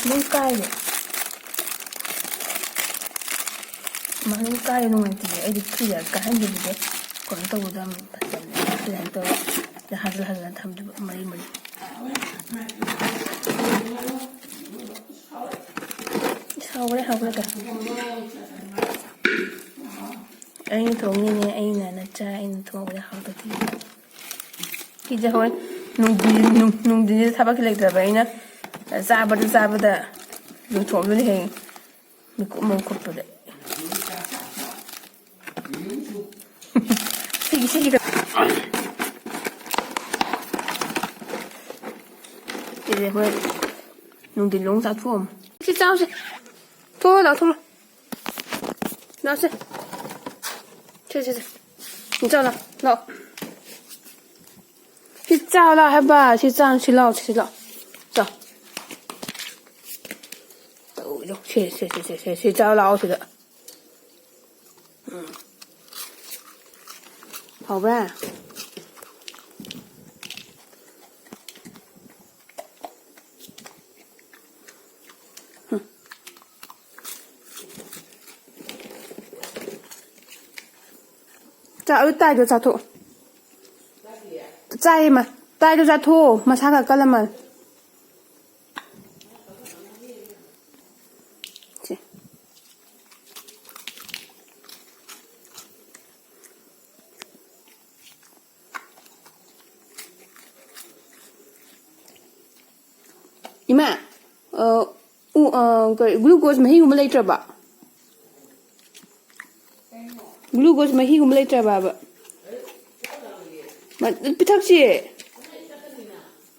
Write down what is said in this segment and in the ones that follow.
nunca hay más nunca hay un mentira hay de tuya cajan de vida con todo dam pasando todo dejar tam de mari hawle ka anh thong ni anh na cha anh thong le haw ta ti ki ja hoy nung di thaba ki lekta ba ina za ba da lu thong lu ni he mi ko mo ko pa de Sige ka. Chị để hơi dùng tiền lúng ra thua mà. Chị sao chị? Thôi rồi. Nào chị. Chị. Chị sao nào? Nào. Chị sao là hay bà? Chị sao chị lau. Sao? Đâu rồi. Chị sao lau chị đó.好吧。자,带着자토在嘛，带着자토嘛，啥个干了嘛？이마, glucose महीगुम लेट्रबा glucose महीगुम लेट्रबा पिथक्सी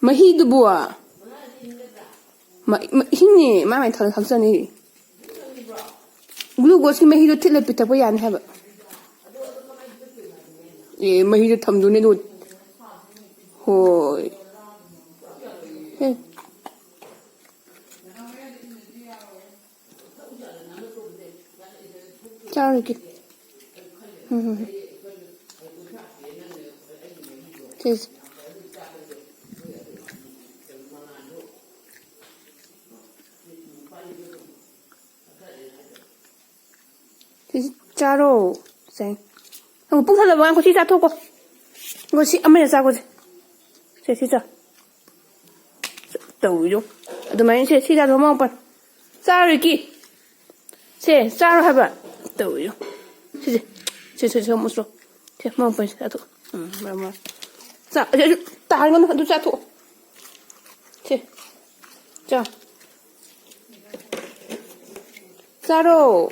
महीदुबुआ हिंनी मामाय थक्सनी glucose की महीदो थिले पिथक्पा यानी हैबा ए महीदो थमदुने दो होय Chào rồi kìa. Thế. Thế chào rồi. Xem. Không bốc thật là bọn có chi ra thôi cô. Có chi âm này ra cô gì. Thế chi ra. Đầu vô. Tụi mày sẽ chi ra thôi mong bật. Chào rồi kìa. Thế chào rồi hả bạn. Đầu vô. Chị một số. Thế mong bật ra thôi. Mà. Dạ, ta ngon hơn ra thôi. Thế. Chào. Chào rồi.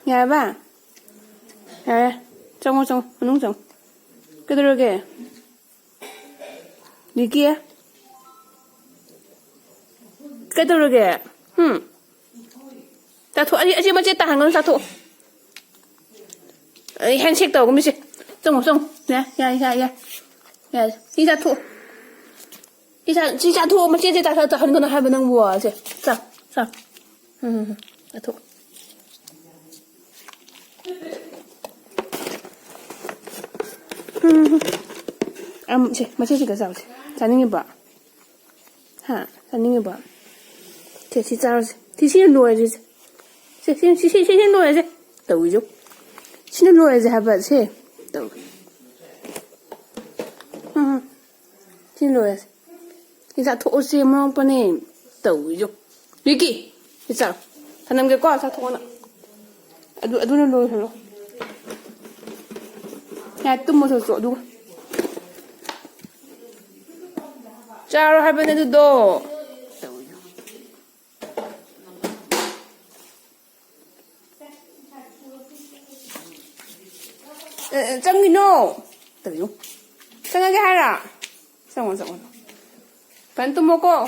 Nhà bà. Trong, nung trong. Cái đó kìa. Đi kia. Cái đó kìa. Ta thua, chị mà chết ta hàng ngân sao thua. Handshake đầu cũng biết. Trong. Nè, ya. Đi ra thua. Đi ra thua mà chết ta hàng ngân hai bên năng bùa chứ. Sao? Ta thua. chị mà chị cái sao chị 자는 게 봐. 하, 자는 게 봐. 제 진짜 신을 놓아야지. 신 놓아야지. 더우죠. 신을 놓아야지 해봐야지. 더우. 신 놓아야지. 진짜 토시 뭐 뻔해. 더우죠. 여기. 진짜. 사람 게 꽉 사토나. 아두는 놓으세요. 야, 또 뭐 줬어? 누구? 짜로 할배네도 너. 짱이 너. 더요. 생각해 하라. 상원. 반도 먹고.